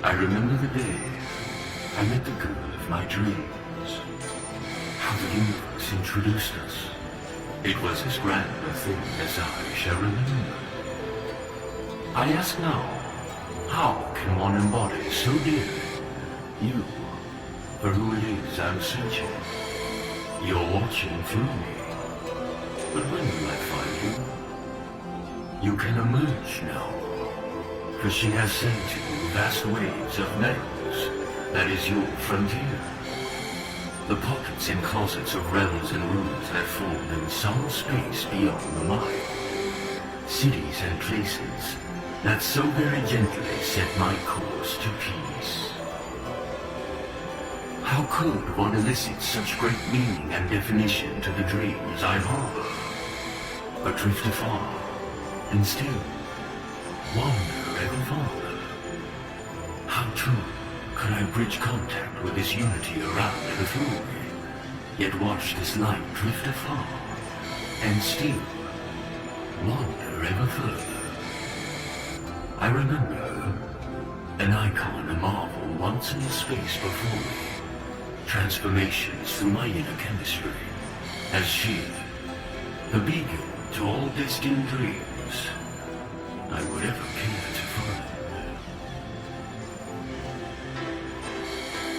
I remember the day I met the girl of my dreams. How the universe introduced us. It was as grand a thing as I shall remember. I ask now, how can one embody so dearly you, for who it is I'm searching? You're watching through me. But when will I find you? You can emerge now, for she has sent you vast waves of meadows. That is your frontier. The pockets and closets of realms and rooms that formed in some space beyond the mind. Cities and places that so very gently set my course to peace. How could one elicit such great meaning and definition to the dreams I harbor? But drift afar, and still wander ever farther. How true could I bridge contact with this unity around and through me, yet watch this light drift afar, and still wander ever further? I remember her, an icon, a marvel once in the space before me. Transformations through my inner chemistry, as she, the beacon to all destined dreams I would ever care to find.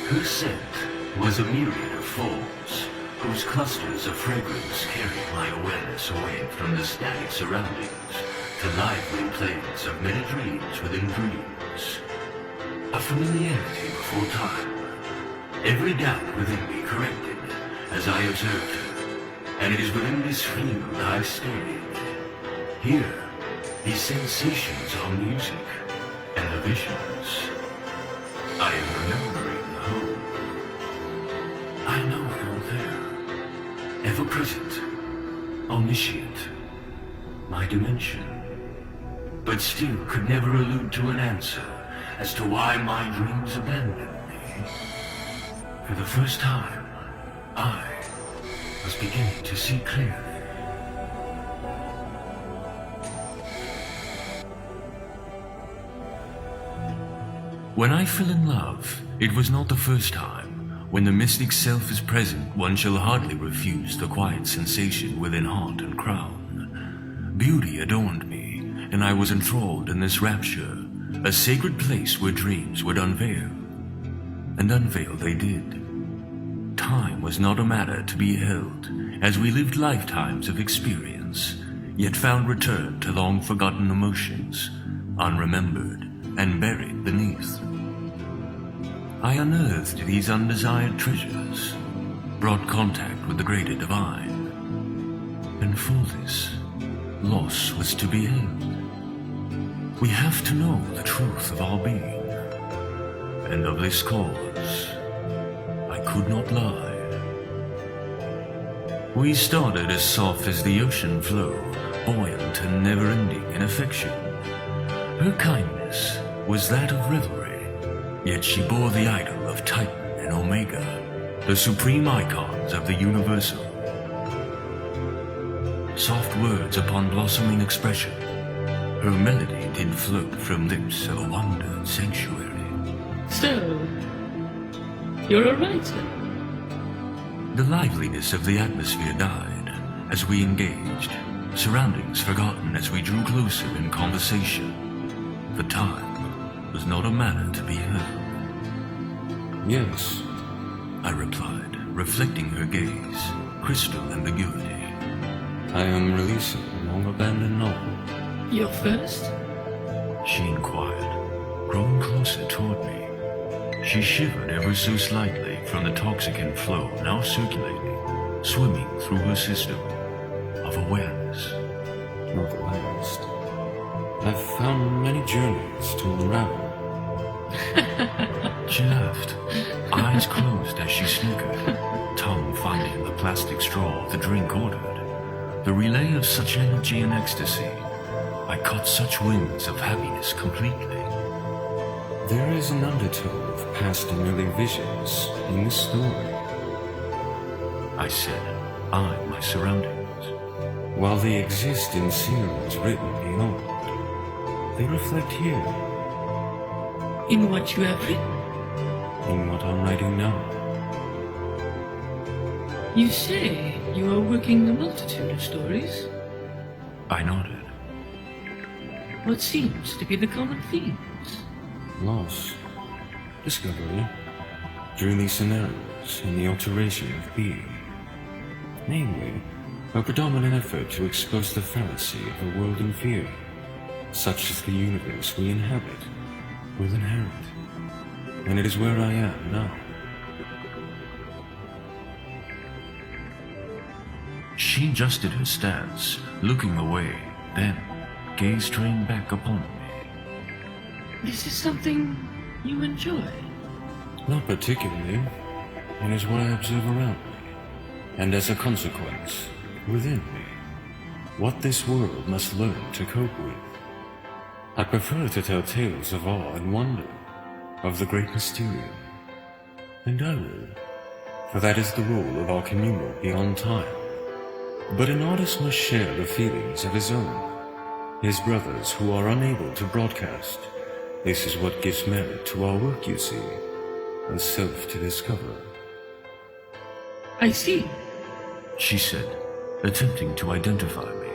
Her scent was a myriad of forms, whose clusters of fragrance carried my awareness away from the static surroundings to lively plains of many dreams within dreams. A familiarity before time. Every doubt within me corrected as I observed her, and it is within this field I stayed. Here, these sensations are music, and the visions. I am remembering home. I know you're there, ever present, omniscient, my dimension, but still could never allude to an answer as to why my dreams abandoned me. For the first time, I was beginning to see clearly. When I fell in love, it was not the first time. When the mystic self is present, one shall hardly refuse the quiet sensation within heart and crown. Beauty adorned me, and I was enthralled in this rapture, a sacred place where dreams would unveil. And unveil they did. Time was not a matter to be held, as we lived lifetimes of experience, yet found return to long-forgotten emotions, unremembered and buried beneath. I unearthed these undesired treasures, brought contact with the greater divine, and for this, loss was to be held. We have to know the truth of our being, and of this cause, I could not lie. We started as soft as the ocean flow, buoyant and never-ending in affection. Her kindness was that of revelry, yet she bore the idol of Titan and Omega, the supreme icons of the universal. Soft words upon blossoming expression, her melody did float from lips of a wondered sanctuary. So, you're a writer? The liveliness of the atmosphere died as we engaged, surroundings forgotten as we drew closer in conversation. The time was not a matter to be held. Yes, I replied, reflecting her gaze, crystal ambiguity. I am releasing a long-abandoned novel. You're first? She inquired, growing closer toward me. She shivered ever so slightly from the toxicant flow now circulating, swimming through her system of awareness. Novelist. I've found many journeys to unravel. She laughed, eyes closed as she snickered, tongue finding the plastic straw of the drink ordered. The relay of such energy and ecstasy, I caught such winds of happiness completely. There is an undertone of past and early visions in this story. I said, eyeing my surroundings. While they exist in sceneries written beyond, they reflect here. In what you have written? In what I'm writing now. You say you are working a multitude of stories. I nodded. What seems to be the common themes? Loss, discovery, dreamy scenarios, and the alteration of being. Namely, a predominant effort to expose the fallacy of a world in fear, such as the universe we inhabit, will inherit. And it is where I am now. She adjusted her stance, looking away, then gaze trained back upon me. This is something you enjoy. Not particularly. It is what I observe around me, and as a consequence, within me, what this world must learn to cope with. I prefer to tell tales of awe and wonder, of the great mysterium. And I will, for that is the role of our communal beyond time. But an artist must share the feelings of his own, his brothers who are unable to broadcast. This is what gives merit to our work, you see, a self to discover. I see. She said, attempting to identify me.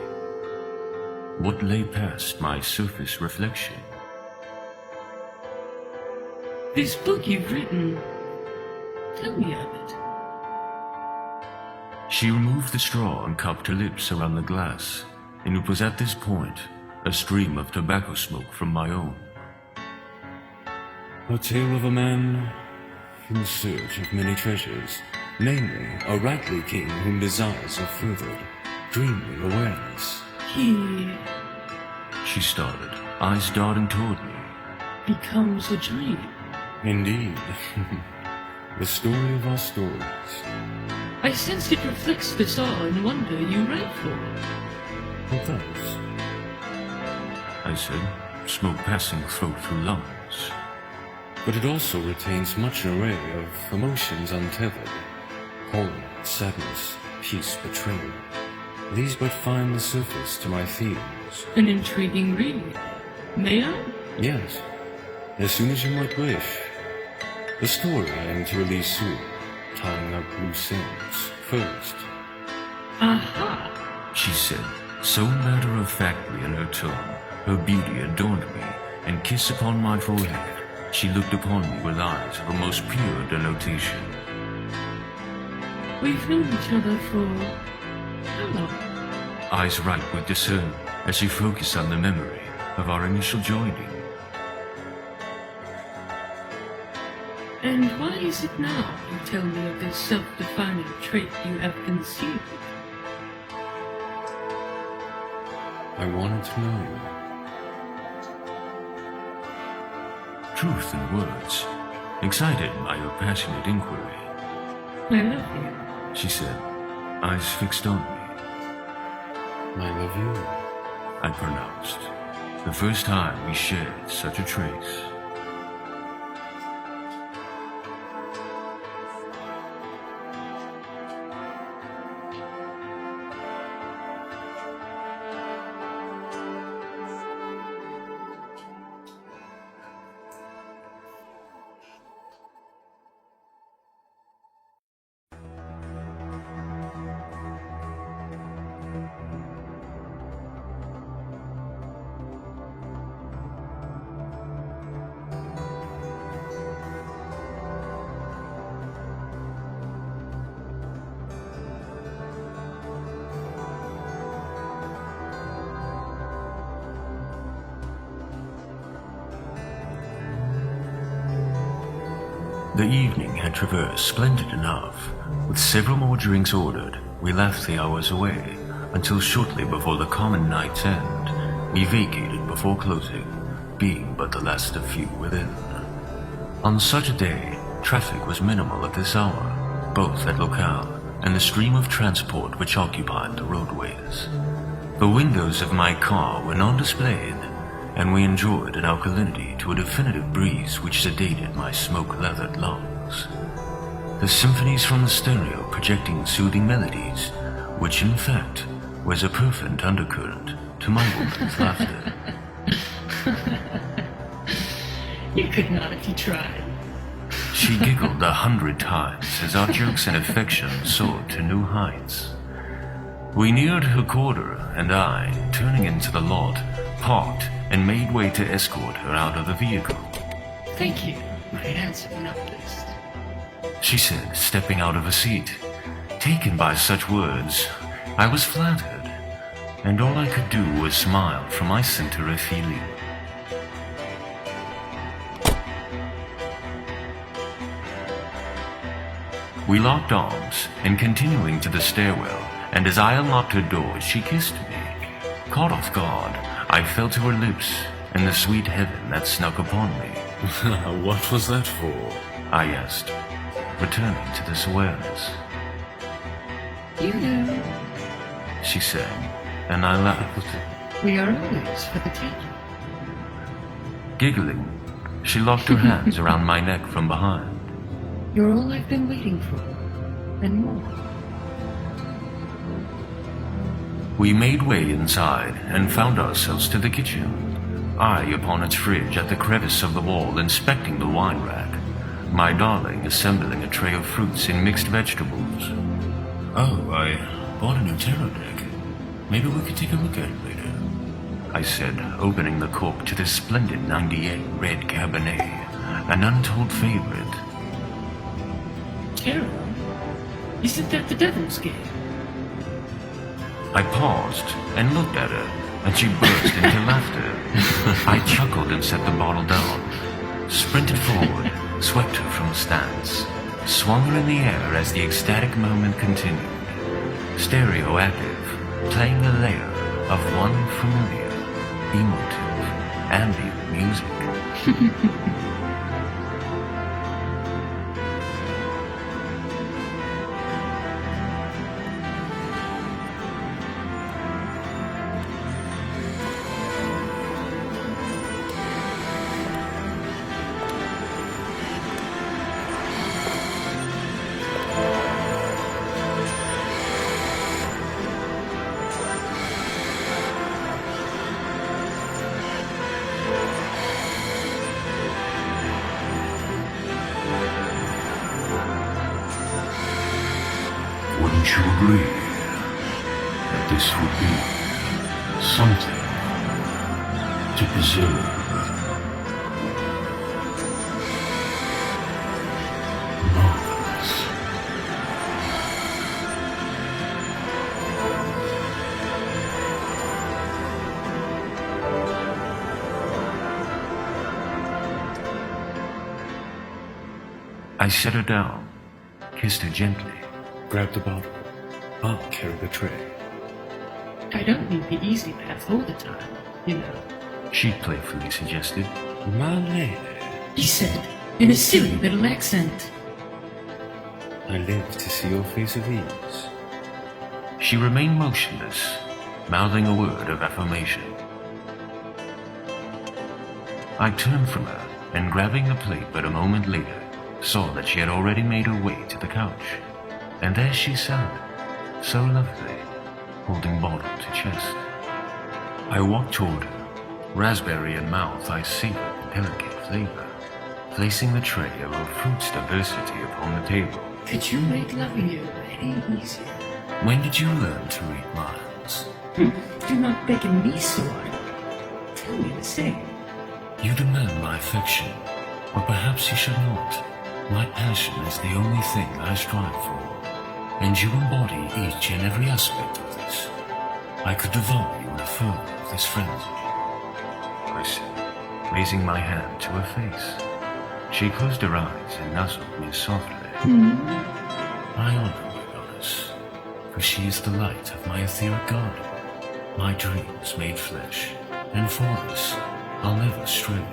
What lay past my surface reflection? This book you've written, tell me of it. She removed the straw and cupped her lips around the glass, and it was at this point a stream of tobacco smoke from my own. A tale of a man in search of many treasures, namely, a rightly king whom desires have furthered, dreaming awareness. She started, eyes darting toward me. Becomes a dream. Indeed. The story of our stories. I sense it reflects this awe and wonder you write for. It does. I said, smoke passing throat through lungs. But it also retains much an array of emotions untethered. Horror, sadness, peace, betrayal. These but find the surface to my themes. An intriguing read. May I? Yes, as soon as you might wish. The story I aim to release soon, tying up loose ends first. Aha! She said, so matter-of-factly in her tone, her beauty adorned me, and kiss upon my forehead, she looked upon me with eyes of a most pure denotation. We've known each other for how long? Eyes ripe with discern as she focused on the memory of our initial joining. And why is it now you tell me of this self-defining trait you have conceived? I wanted to know you. Truth in words, excited by her passionate inquiry. I love you. She said, eyes fixed on me. I love you. I pronounced, the first time we shared such a trace. The evening had traversed splendid enough. With several more drinks ordered, we left the hours away, until shortly before the common night's end, we vacated before closing, being but the last of few within. On such a day, traffic was minimal at this hour, both at locale and the stream of transport which occupied the roadways. The windows of my car were non-displayed, and we enjoyed an alkalinity to a definitive breeze which sedated my smoke-lathered lungs. The symphonies from the stereo projecting soothing melodies, which in fact was a perfect undercurrent to my woman's laughter. You could not if you tried. She giggled 100 times as our jokes and affection soared to new heights. We neared her quarter, and I, turning into the lot, parked and made way to escort her out of the vehicle. Thank you, my handsome novelist. She said, stepping out of her seat. Taken by such words, I was flattered, and all I could do was smile from my center of feeling. We locked arms, and continuing to the stairwell, and as I unlocked her door, she kissed me. Caught off guard, I fell to her lips, and the sweet heaven that snuck upon me. What was that for? I asked, returning to this awareness. You know, She said, and I laughed. we are always for the taking. Giggling, she locked her hands around my neck from behind. You're all I've been waiting for, and more. We made way inside and found ourselves to the kitchen. I upon its fridge at the crevice of the wall inspecting the wine rack. My darling assembling a tray of fruits and mixed vegetables. Oh, I bought a new tarot deck. Maybe we could take a look at it later, I said, opening the cork to this splendid 98 red Cabernet, an untold favorite. Tarot? Isn't that the devil's game? I paused and looked at her, and she burst into laughter. I chuckled and set the bottle down, sprinted forward, swept her from a stance, swung her in the air as the ecstatic moment continued. Stereo active, playing a layer of one familiar, emotive, ambient music. Wouldn't you agree that this would be something to preserve? Marvelous. I set her down, kissed her gently. Grab the bottle. I'll carry the tray. I don't need the easy path all the time, you know. She playfully suggested. My lady, He said, in a silly little accent. I live to see your face of ease. She remained motionless, mouthing a word of affirmation. I turned from her and grabbing the plate but a moment later, saw that she had already made her way to the couch. And there she sat, so lovely, holding bottle to chest. I walked toward her, raspberry in mouth I savored the delicate flavor, placing the tray of her fruit's diversity upon the table. Could you make loving you any easier? When did you learn to read minds? Do not beckon me so on. Tell me the same. You demand my affection, or perhaps you should not. My passion is the only thing I strive for, and you embody each and every aspect of this. I could devour you in a fervor of this frenzy, I said, raising my hand to her face. She closed her eyes and nuzzled me softly. I honor my goddess, for she is the light of my etheric garden, my dreams made flesh, and for this I'll never stray.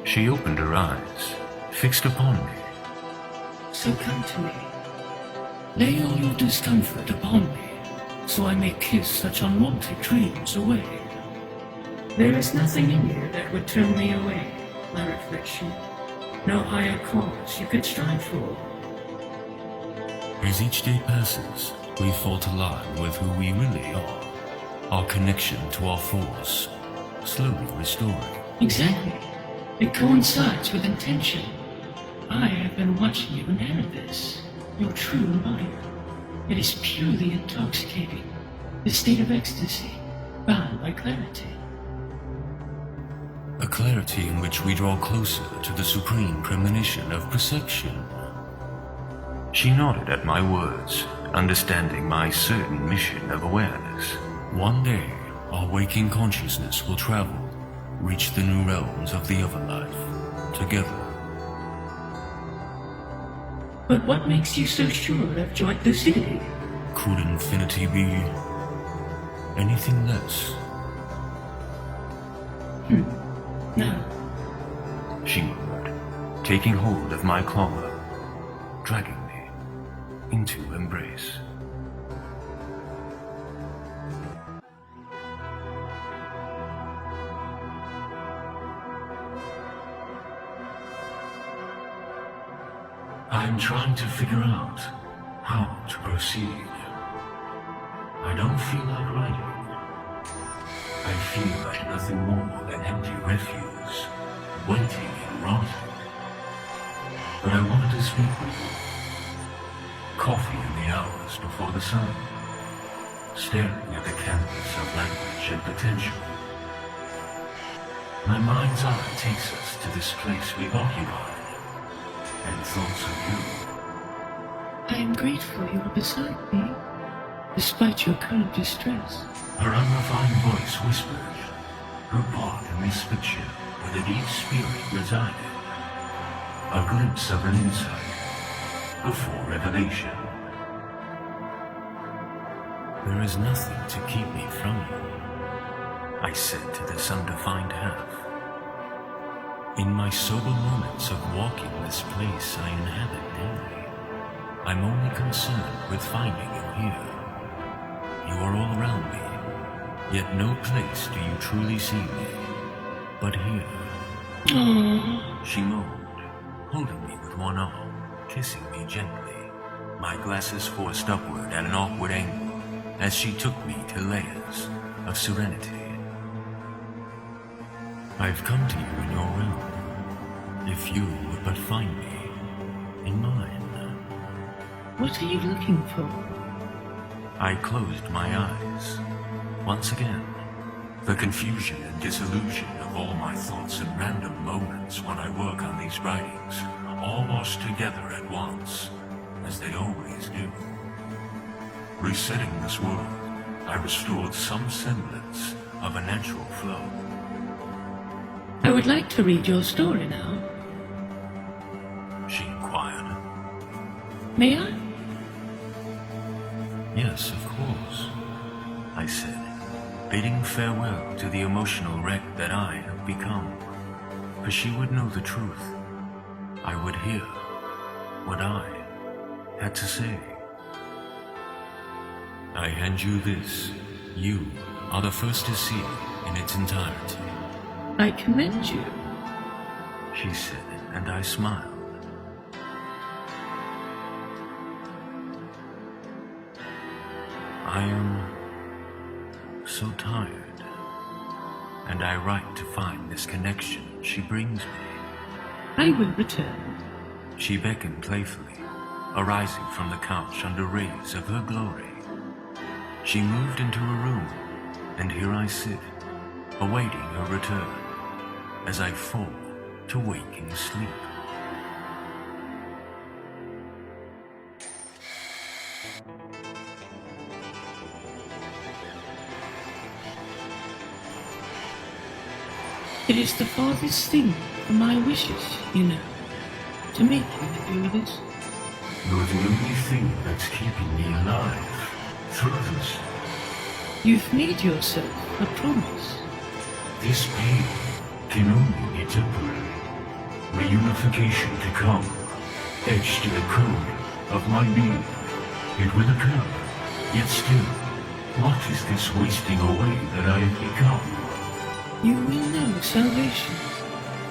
She opened her eyes, fixed upon me. So come to me. Lay all your discomfort upon me, so I may kiss such unwanted dreams away. There is nothing in you that would turn me away, my reflection. No higher cause you could strive for. As each day passes, we fall to line with who we really are, our connection to our force, slowly restoring. Exactly. It coincides with intention. I have been watching you inherit this, your true embodiment. It is purely intoxicating, the state of ecstasy, bound by clarity. A clarity in which we draw closer to the supreme premonition of perception. She nodded at my words, understanding my certain mission of awareness. One day, our waking consciousness will travel, reach the new realms of the otherlife, together. But what makes you so sure of joint lucidity? Could infinity be anything less? No. She murmured, taking hold of my collar, dragging me into embrace. I'm trying to figure out how to proceed. I don't feel like writing. I feel like nothing more than empty refuse, waiting and rotting. But I wanted to speak with you. Coffee in the hours before the sun, staring at the canvas of language and potential. My mind's eye takes us to this place we've occupied, and thoughts of you. I am grateful you are beside me, despite your current distress. Her unrefined voice whispered, her part in this picture where the deep spirit resided. A glimpse of an insight, before revelation. There is nothing to keep me from you, I said to this undefined half. In my sober moments of walking this place I inhabit daily, I'm only concerned with finding you here. You are all around me, yet no place do you truly see me, but here. She moaned, holding me with one arm, kissing me gently, my glasses forced upward at an awkward angle as she took me to layers of serenity. I've come to you in your realm, if you would but find me in mine. What are you looking for? I closed my eyes. Once again, the confusion and disillusion of all my thoughts and random moments when I work on these writings, all washed together at once, as they always do. Resetting this world, I restored some semblance of a natural flow. I would like to read your story now. She inquired. May I? Yes, of course, I said, bidding farewell to the emotional wreck that I have become. For she would know the truth. I would hear what I had to say. I hand you this. You are the first to see it in its entirety. I commend you. She said, and I smiled. I am so tired, and I write to find this connection she brings me. I will return. She beckoned playfully, arising from the couch under rays of her glory. She moved into her room, and here I sit, awaiting her return, as I fall to waking sleep. It is the farthest thing from my wishes, you know, to make you do this. You're the only thing that's keeping me alive through this. You've made yourself a promise. This pain can only be temporary. Reunification to come, etched in the code of my being. It will occur, yet still, what is this wasting away that I have become? You will know salvation.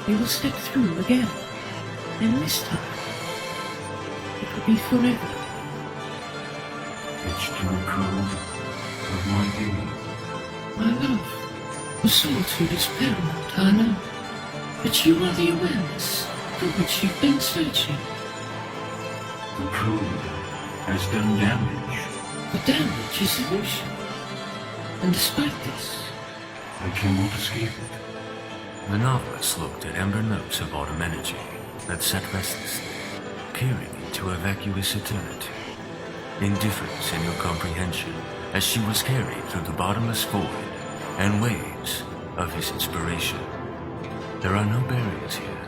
You will step through again, and this time, it will be forever. Etched in the code of my being. My love, the solitude is paramount, I know. But you are the awareness for which you've been searching. The probe has done damage. The damage is illusion. And despite this, I cannot escape it. The novelist looked at amber notes of autumn energy that sat restlessly, peering into a vacuous eternity. Indifference in her comprehension as she was carried through the bottomless void and waves of his inspiration. There are no barriers here,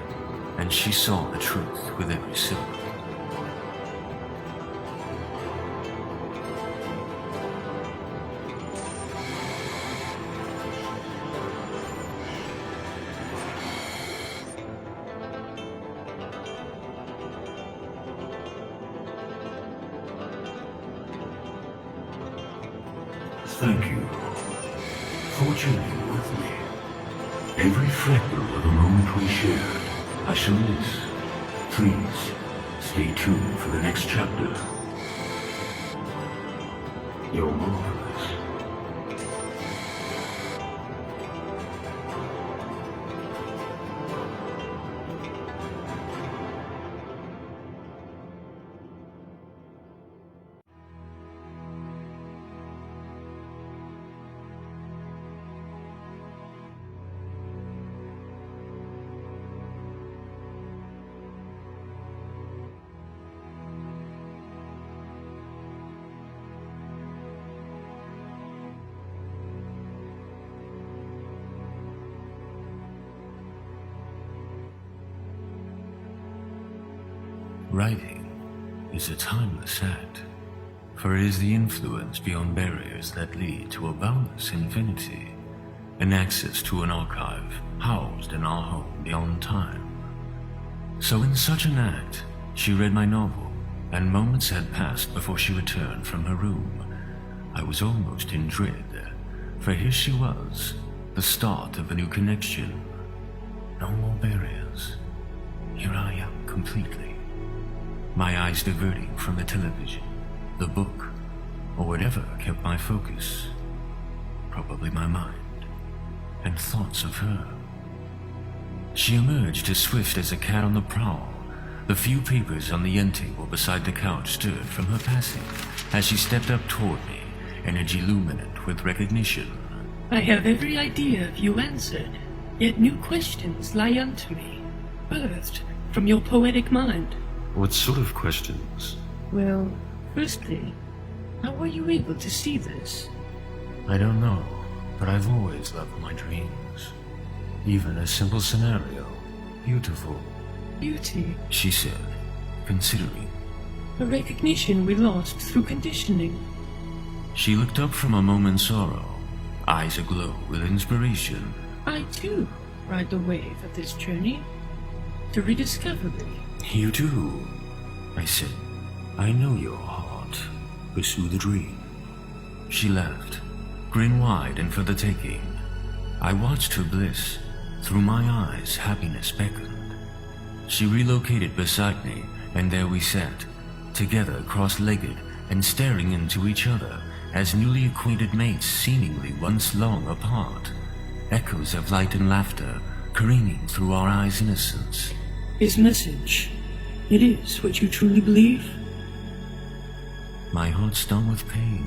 and she saw the truth with every syllable. Thank you for journeying with me. Every fractal of the moment we shared, I shall miss. Please, stay tuned for the next chapter. Your Novelist. Writing is a timeless act, for it is the influence beyond barriers that lead to a boundless infinity, an access to an archive housed in our home beyond time. So in such an act, she read my novel, and moments had passed before she returned from her room. I was almost in dread, for here she was, the start of a new connection. No more barriers. Here I am completely. My eyes diverting from the television, the book, or whatever kept my focus. Probably my mind, and thoughts of her. She emerged as swift as a cat on the prowl. The few papers on the end table beside the couch stirred from her passing as she stepped up toward me, energy luminant with recognition. I have every idea of you answered, yet new questions lie unto me, birthed from your poetic mind. What sort of questions? Well, firstly, how were you able to see this? I don't know, but I've always loved my dreams. Even a simple scenario. Beautiful. Beauty, She said, considering. a recognition we lost through conditioning. She looked up from a moment's sorrow, eyes aglow with inspiration. I too ride the wave of this journey to rediscovery. You do, I said. I know your heart. Pursue the dream. She laughed, grin wide and for the taking. I watched her bliss. Through my eyes, happiness beckoned. She relocated beside me, and there we sat, together cross-legged and staring into each other as newly acquainted mates seemingly once long apart. Echoes of light and laughter careening through our eyes' innocence. His message, it is what you truly believe? My heart stung with pain.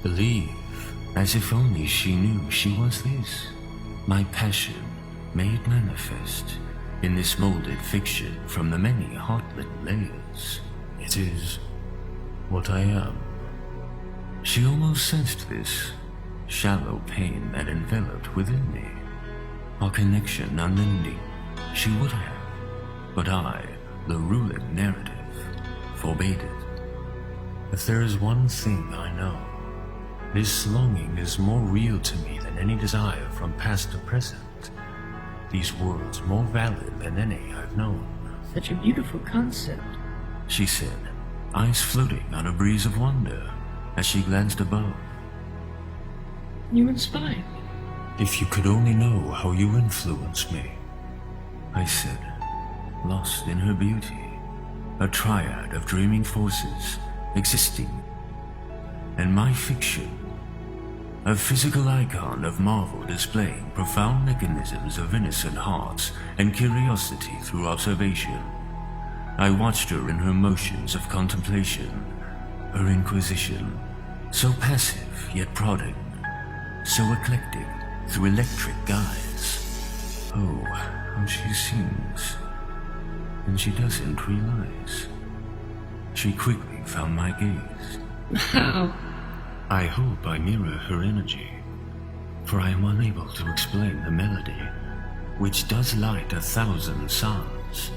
Believe, as if only she knew she was this. My passion made manifest in this molded fiction from the many heartlit layers. It is what I am. She almost sensed this shallow pain that enveloped within me. Our connection unending, she would have. But I, the ruling narrative, forbade it. If there is one thing I know, this longing is more real to me than any desire from past to present. These words more valid than any I've known. Such a beautiful concept. She said, eyes floating on a breeze of wonder as she glanced above. You inspire me. If you could only know how you influence me, I said, lost in her beauty, a triad of dreaming forces existing, and my fiction, a physical icon of marvel displaying profound mechanisms of innocent hearts and curiosity through observation. I watched her in her motions of contemplation, her inquisition, so passive yet prodding, so eclectic through electric guise. Oh, how she sings, and she doesn't realize. She quickly found my gaze. How? I hope I mirror her energy, for I am unable to explain the melody, which does light 1,000 suns.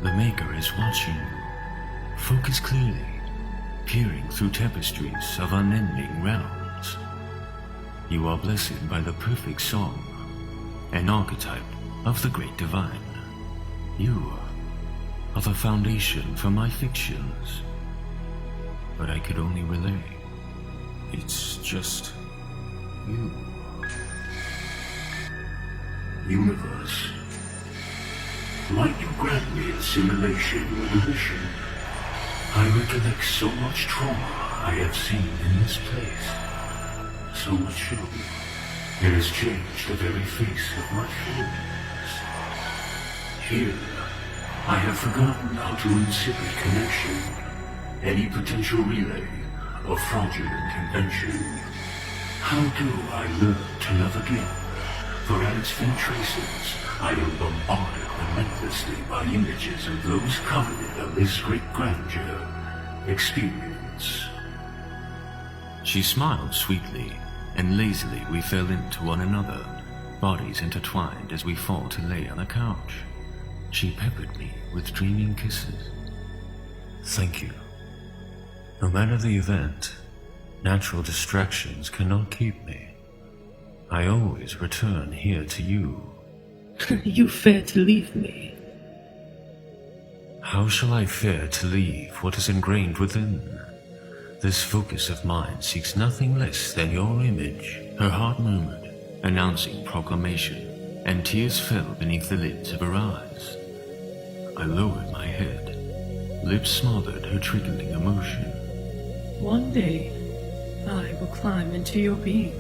The Maker is watching. Focus clearly, peering through tapestries of unending realms. You are blessed by the perfect song, an archetype of the great divine. You are the foundation for my fictions, but I could only relay. It's just you. Universe, might you grant me a simulation with a mission? I recollect so much trauma I have seen in this place. So much so, it has changed the very face of my feelings. Here, I have forgotten how to insipid connection, any potential relay of fraudulent invention. How do I learn to love again? For at its faint traces, I am bombarded relentlessly by images of those coveted of this great grandeur experience. She smiled sweetly, and lazily we fell into one another, bodies intertwined as we fall to lay on a couch. She peppered me with dreaming kisses. Thank you. No matter the event, natural distractions cannot keep me. I always return here to you. You fear to leave me. How shall I fare to leave what is ingrained within? This focus of mine seeks nothing less than your image, her heart murmured, announcing proclamation, and tears fell beneath the lids of her eyes. I lowered my head, lips smothered her trickling emotion. One day, I will climb into your being,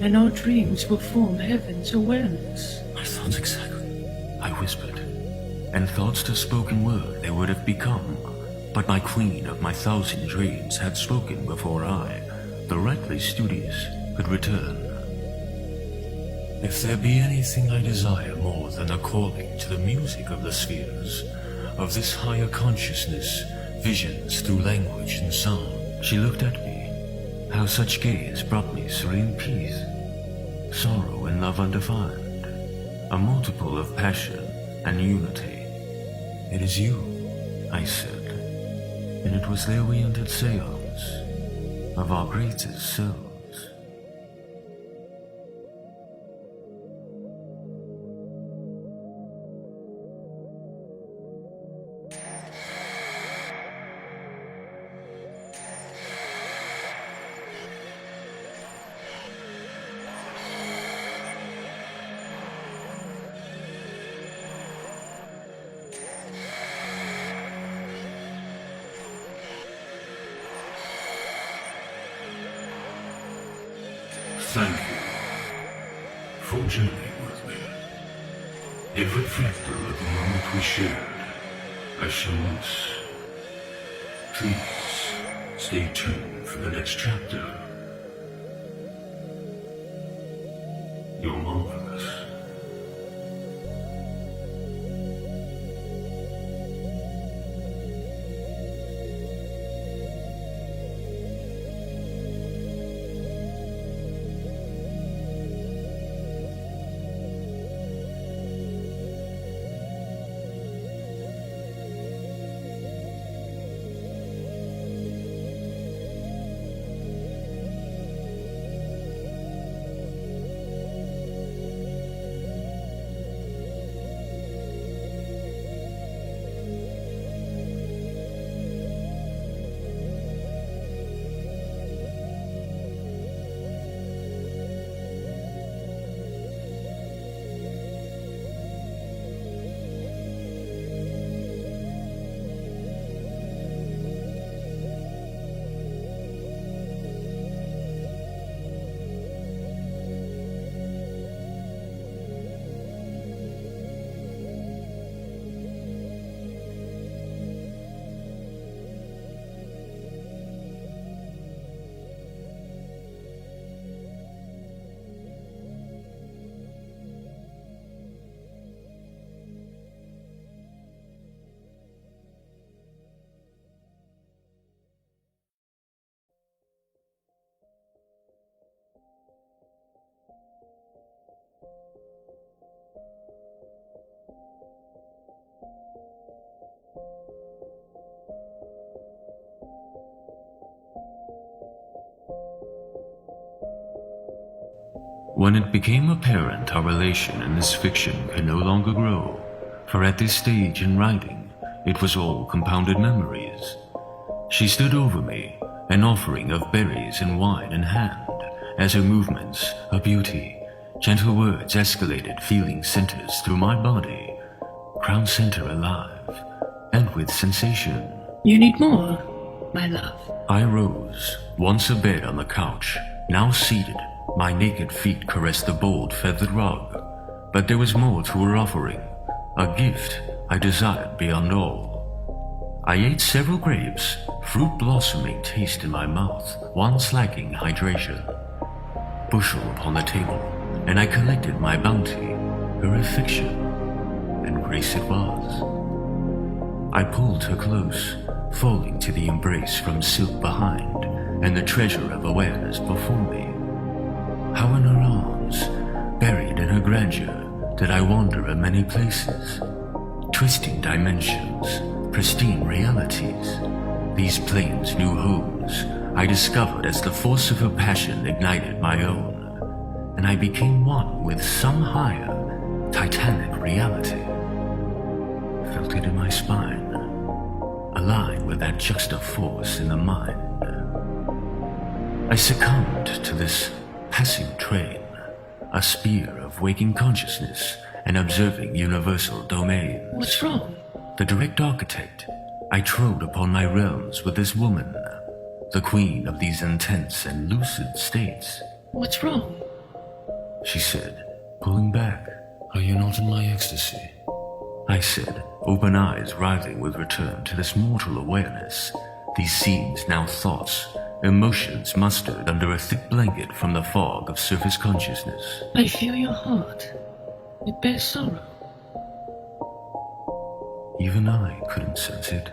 and our dreams will form heaven's awareness. My thoughts exactly, I whispered, and thoughts to spoken word they would have become. But my queen of my 1,000 dreams had spoken before I, the rightly studious, could return. If there be anything I desire more than a calling to the music of the spheres, of this higher consciousness, visions through language and sound, she looked at me. How such gaze brought me serene peace, sorrow and love undefined, a multiple of passion and unity. It is you, I said, and it was there we entered seance of our greatest selves. Thank you for journeying with me. Every factor of the moment we shared, I shall miss. Please stay tuned for the next chapter. You're marvelous. When it became apparent our relation in this fiction could no longer grow, for at this stage in writing, it was all compounded memories, she stood over me, an offering of berries and wine in hand, as her movements, her beauty, gentle words escalated feeling centers through my body, crown center alive, and with sensation. You need more, my love. I rose, once abed on the couch, now seated. My naked feet caressed the bold feathered rug, but there was more to her offering, a gift I desired beyond all. I ate several grapes, fruit blossoming taste in my mouth, once lacking hydration. Bushel upon the table, and I collected my bounty, her affection, and grace it was. I pulled her close, falling to the embrace from silk behind, and the treasure of awareness before me. How in her arms, buried in her grandeur, did I wander in many places, twisting dimensions, pristine realities. These planes, new homes, I discovered as the force of her passion ignited my own, and I became one with some higher, titanic reality. Felt it in my spine, aligned with that juxta force in the mind. I succumbed to this passing train, a sphere of waking consciousness and observing universal domains. What's wrong? The direct architect, I trode upon my realms with this woman, the queen of these intense and lucid states. What's wrong? She said, pulling back. Are you not in my ecstasy? I said, open eyes writhing with return to this mortal awareness. These scenes now thoughts, emotions mustered under a thick blanket from the fog of surface consciousness. I feel your heart. It bears sorrow. Even I couldn't sense it.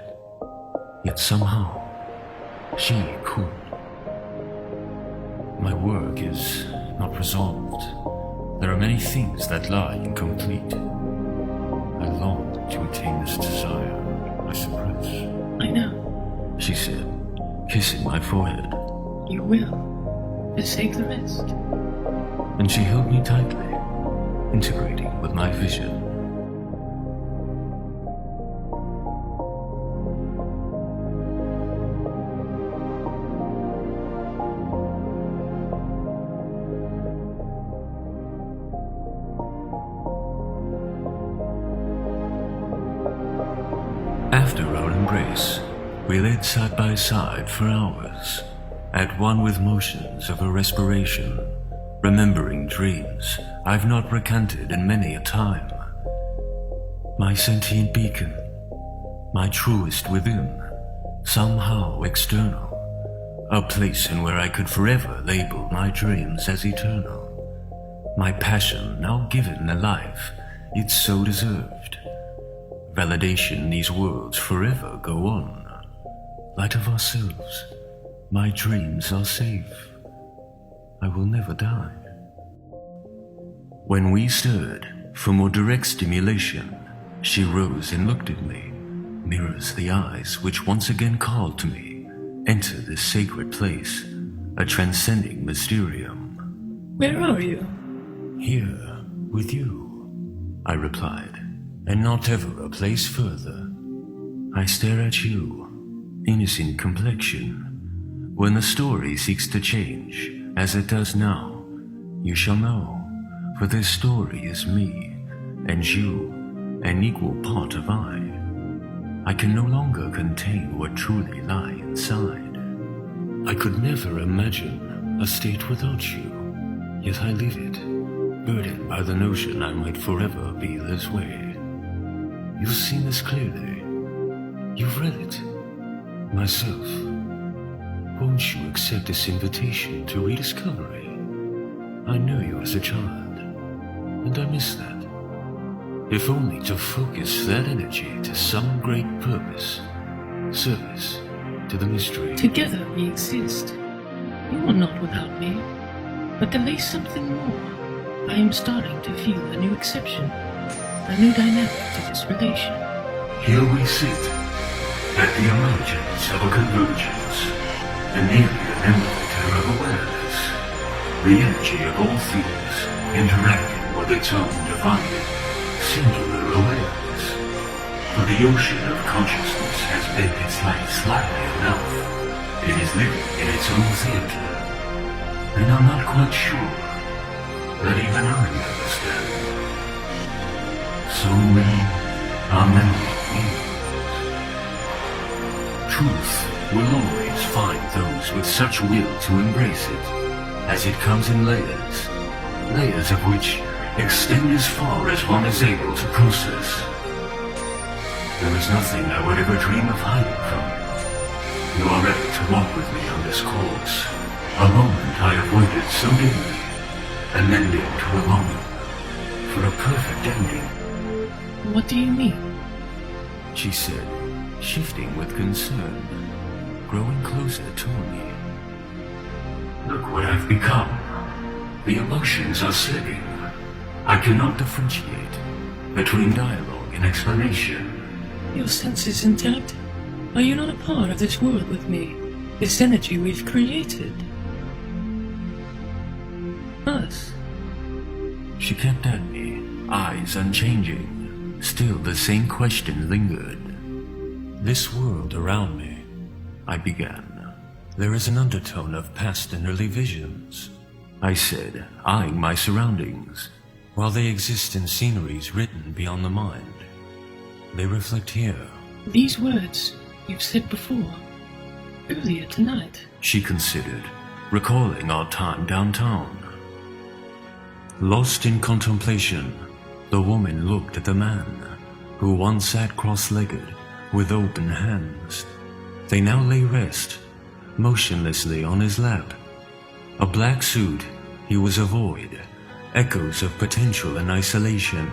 Yet somehow, she could. My work is not resolved. There are many things that lie incomplete. I long to attain this desire I suppress. I know. She said, kissing my forehead. You will. To save the rest. And she held me tightly, integrating with my vision. After our embrace, we lay side by side for hours, at one with motions of a respiration, remembering dreams I've not recanted in many a time. My sentient beacon, my truest within, somehow external, a place in where I could forever label my dreams as eternal. My passion now given a life it so deserved. Validation these worlds forever go on. Light of ourselves, my dreams are safe. I will never die. When we stirred for more direct stimulation, she rose and looked at me, mirrors the eyes which once again called to me. Enter this sacred place, a transcending mysterium. Where are you? Here, with you, I replied, and not ever a place further. I stare at you, innocent complexion. When the story seeks to change, as it does now, you shall know, for this story is me, and you, an equal part of I. I can no longer contain what truly lie inside. I could never imagine a state without you, yet I live it, burdened by the notion I might forever be this way. You've seen this clearly. You've read it. Myself. Won't you accept this invitation to rediscovery? I knew you as a child, and I miss that. If only to focus that energy to some great purpose, service to the mystery. Together we exist. You are not without me, but there is something more. I am starting to feel a new exception, a new dynamic to this relation. Here we sit, at the emergence of a convergence, the near an elevator of awareness. the energy of all things interacting with its own divine, singular awareness. For the ocean of consciousness has bent its light slightly enough. It is living in its own theater, and I'm not quite sure that even I understand. So many are many meanings. Truth will always find those with such will to embrace it, as it comes in layers, layers of which extend as far as one is able to process. There is nothing I would ever dream of hiding from. You are ready to walk with me on this course, a moment I have waited so dearly, an ending to a longing, for a perfect ending. What do you mean? She said, shifting with concern, growing closer toward me. Look what I've become. The emotions are slipping. I cannot differentiate between dialogue and explanation. Your sense is intact? Are you not a part of this world with me? This energy we've created? Us? She kept at me, eyes unchanging. Still the same question lingered. This world around me, I began. There is an undertone of past and early visions, I said, eyeing my surroundings. While they exist in sceneries written beyond the mind, they reflect here. These words you've said before, earlier tonight. She considered, recalling our time downtown. Lost in contemplation, the woman looked at the man, who once sat cross-legged, with open hands. They now lay rest, motionlessly on his lap. A black suit, he was a void, echoes of potential and isolation.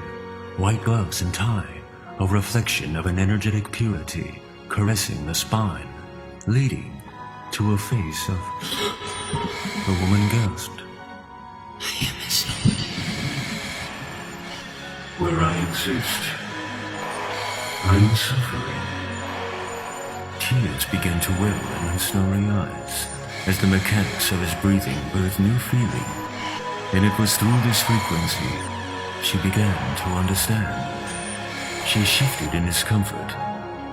White gloves and tie, a reflection of an energetic purity, caressing the spine, leading to a face of... The woman gasped. I am his own. Where I exist, I am suffering. Tears began to well in her snowy eyes, as the mechanics of his breathing birthed new feeling. And it was through this frequency she began to understand. She shifted in his comfort,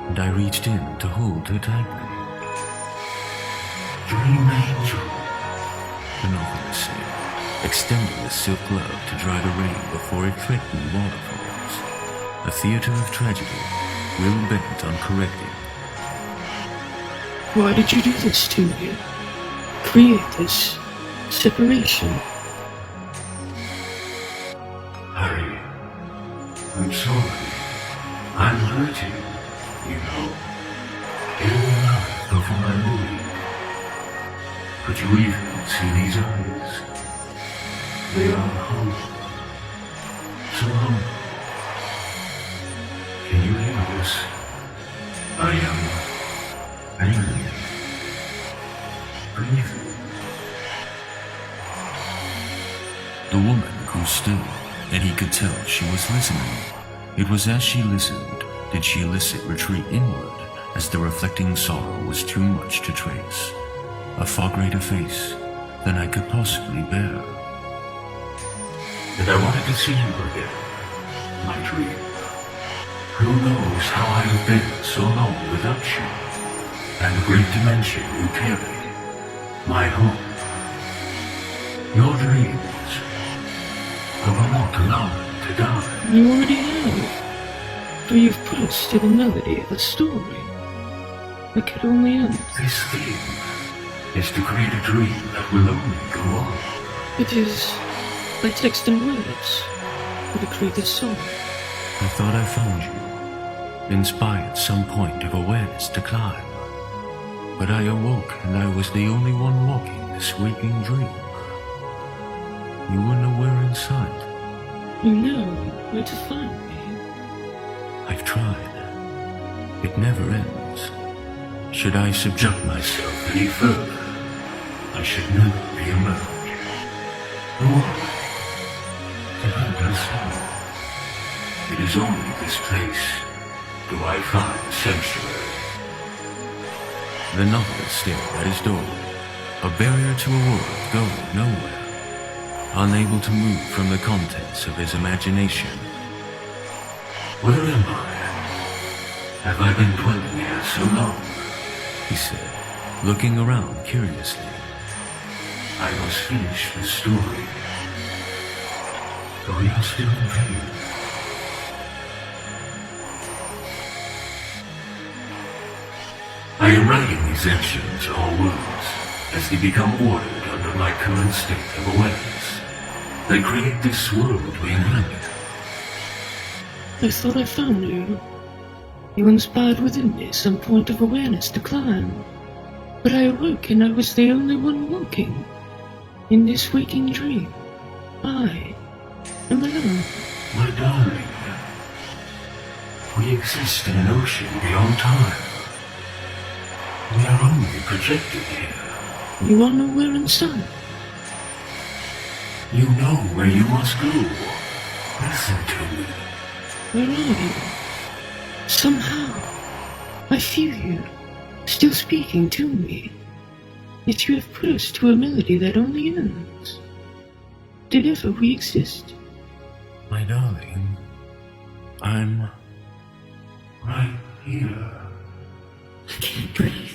and I reached in to hold her tightly. Dream angel. The novelist said, extending a silk glove to dry the rain before it threatened waterfalls. A theater of tragedy, will bent on correcting. Why did you do this to me? Create this separation? I'm sorry. I'm hurting, you know. Here alive before I leave. Could you even see these eyes? They are hollow. So hollow. Can you hear this? I am breathing. The woman grew still, and he could tell she was listening. It was as she listened, did she elicit retreat inward, as the reflecting sorrow was too much to trace. A far greater face than I could possibly bear. And I wanted to see you again, my dream. Who knows how I have been so long without you, and the great dimension you carry, my home. Your dreams, I will not allow them to die. You already have. For you've put us to the melody of a story that could only end. This thing is to create a dream that will only go on. It is by text and words for the creative soul. I thought I found you, inspired some point of awareness to climb. But I awoke and I was the only one walking this waking dream. You were nowhere in sight. You know where to find me. I've tried. It never ends. Should I subject myself Any further, I should never re-emerge. Who am I? To hurt myself. It is only this place do I find sanctuary. The novelist stared at his doorway, a barrier to a world going nowhere. unable to move from the contents of his imagination. Where am I? Have I been dwelling here so long? He said, looking around curiously. I must finish the story. Though we are still in pain. I am writing these actions or words as they become ordered under my current state of awareness. They create this world we inhabit. I thought I found you. You inspired within me some point of awareness to climb. But I awoke and I was the only one walking. In this waking dream, I am alone. My darling, we exist in an ocean beyond time. We are only projected here. You are nowhere inside. You know where you must go. Listen to me. Where are you? Somehow, I feel you, still speaking to me. Yet you have put us to a melody that only ends. Did ever we exist? My darling, I'm Right here. I can't breathe.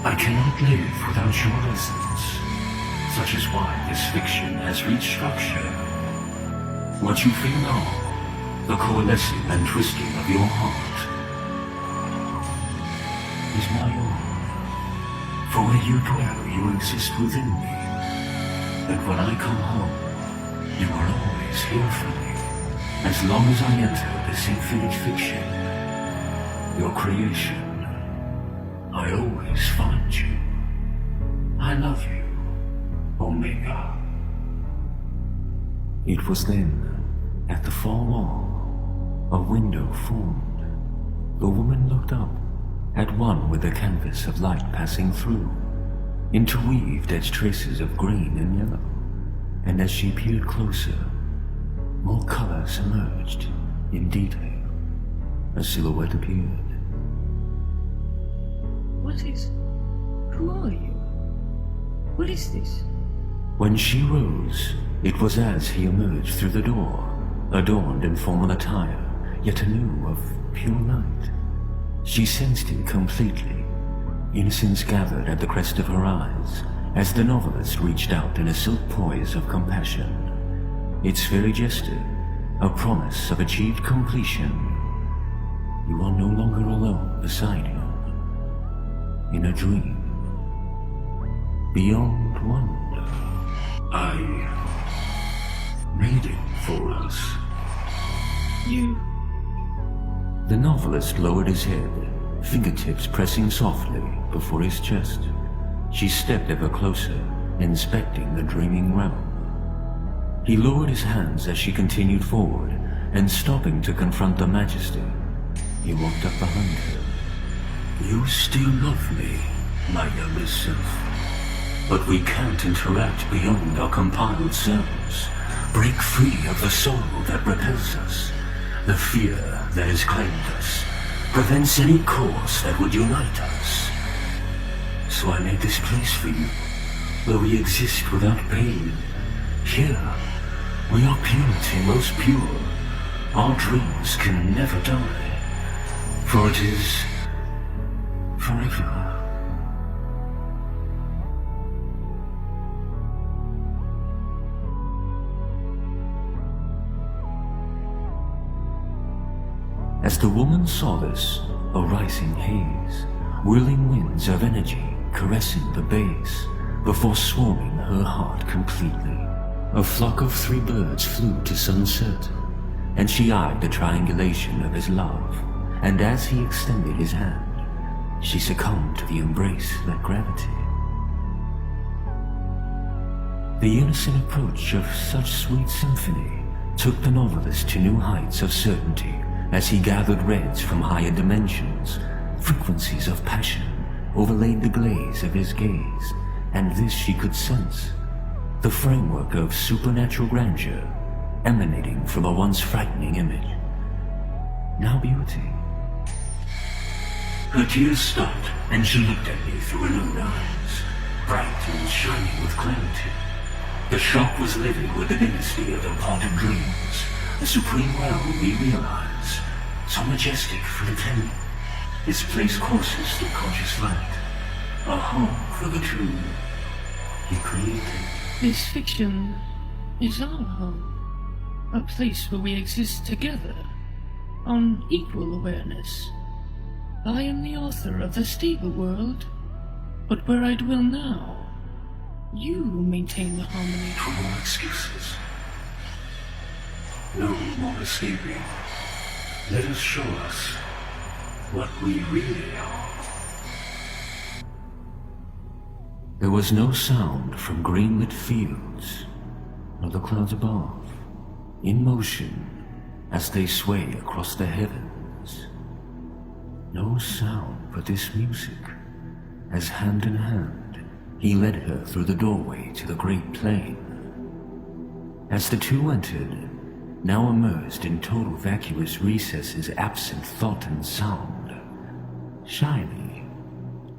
I cannot live without your lessons. Such is why this fiction has reached structure. What you feel now, the coalescing and twisting of your heart, is my own. For where you dwell, you exist within me. And when I come home, you are always here for me. As long as I enter this infinite fiction, your creation, I always find you. I love you, Omega. It was then, at the far wall, a window formed. The woman looked up, at one with the canvas of light passing through, interweaved as traces of green and yellow, and as she peered closer, more colors emerged in detail. A silhouette appeared. What is... Who are you? What is this? When she rose, it was as he emerged through the door, adorned in formal attire, yet anew of pure light. She sensed it completely. Innocence gathered at the crest of her eyes, as the novelist reached out in a silk poise of compassion. Its very gesture, a promise of achieved completion. You are no longer alone beside him. In a dream, beyond wonder, I made it for us. You... The novelist lowered his head, fingertips pressing softly before his chest. She stepped ever closer, inspecting the dreaming realm. He lowered his hands as she continued forward, and stopping to confront the Majesty, he walked up behind her. You still love me, my younger self. But we can't interact beyond our compiled selves. Break free of the soul that repels us. The fear that has claimed us prevents any course that would unite us. So I made this place for you, where we exist without pain. Here, we are purity most pure. Our dreams can never die. for it is forever. As the woman saw this, a rising haze, whirling winds of energy caressing the base, before swarming her heart completely. A flock of 3 birds flew to sunset, and she eyed the triangulation of his love, and as he extended his hand, she succumbed to the embrace that gravity. The innocent approach of such sweet symphony took the novelist to new heights of certainty as he gathered reds from higher dimensions. Frequencies of passion overlaid the glaze of his gaze, and this she could sense, the framework of supernatural grandeur emanating from a once frightening image, now beauty. Her tears stopped, and she looked at me through her own eyes, bright and shining with clarity. The shock was livid with the dynasty of imparted dreams, the supreme realm we realize, so majestic for the tender, its place courses through conscious light, a home for the true he created. This fiction is our home, a place where we exist together, on equal awareness. I am the author of the stable world, but where I dwell now, you maintain the harmony. No more excuses. No more escaping. Let us show us what we really are. There was no sound from greenlit fields, nor the clouds above, in motion as they sway across the heavens. No sound but this music, as hand in hand he led her through the doorway to the great plain. As the two entered, now immersed in total vacuous recesses absent thought and sound, shyly,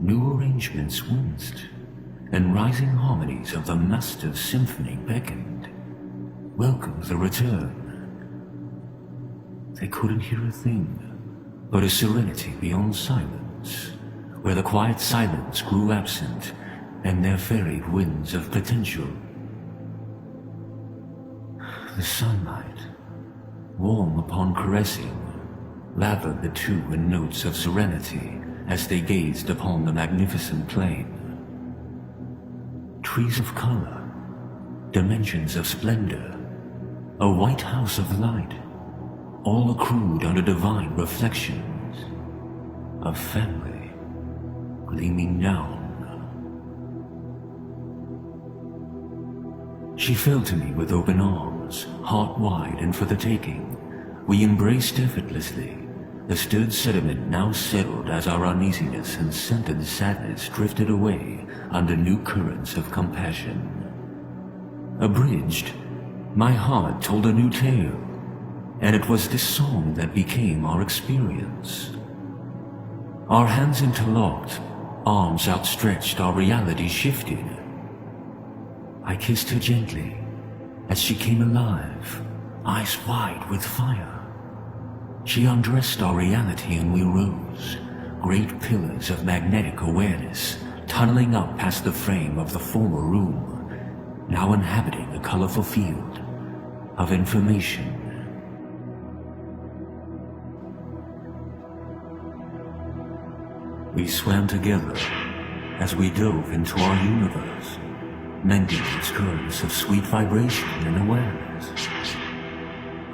new arrangements winced, and rising harmonies of the master's symphony beckoned, welcomed the return. They couldn't hear a thing, but a serenity beyond silence, where the quiet silence grew absent, and there ferried winds of potential. The sunlight, warm upon caressing, lathered the two in notes of serenity as they gazed upon the magnificent plain. Trees of color, dimensions of splendor, a white house of light, all accrued under divine reflections, a family gleaming down. She fell to me with open arms, heart wide and for the taking. We embraced effortlessly, the stirred sediment now settled as our uneasiness and scented sadness drifted away under new currents of compassion. Abridged, my heart told a new tale, and it was this song that became our experience. Our hands interlocked, arms outstretched, our reality shifted. I kissed her gently as she came alive, eyes wide with fire. She undressed our reality and we rose, great pillars of magnetic awareness, tunneling up past the frame of the former room, now inhabiting a colorful field of information. We swam together as we dove into our universe, mending its currents of sweet vibration and awareness.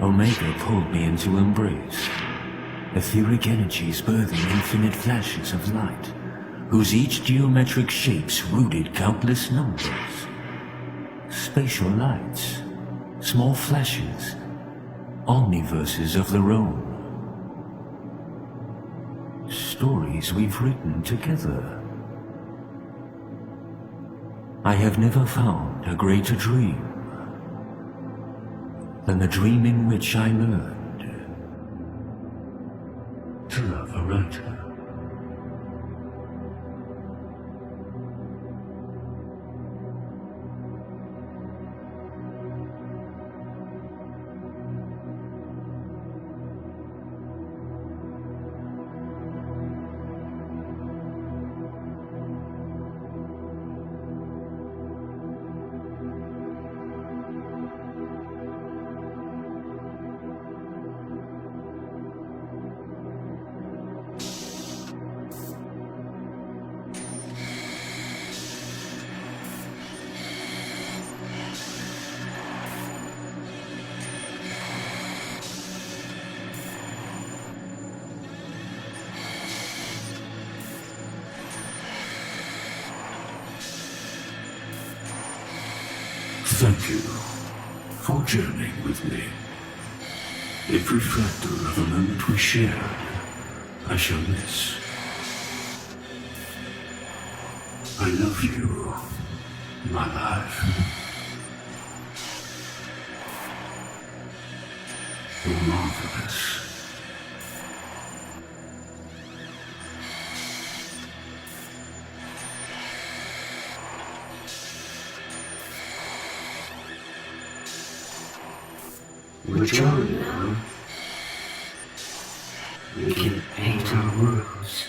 Omega pulled me into embrace, etheric energies birthing infinite flashes of light, whose each geometric shapes rooted countless numbers. Spatial lights, small flashes, omniverses of their own. Stories we've written together. I have never found a greater dream than the dream in which I learned To love a writer. Thank you for journeying with me. Every factor of the moment we shared, I shall miss. I love you, my life. You're marvelous. We're joined now. We can paint our worlds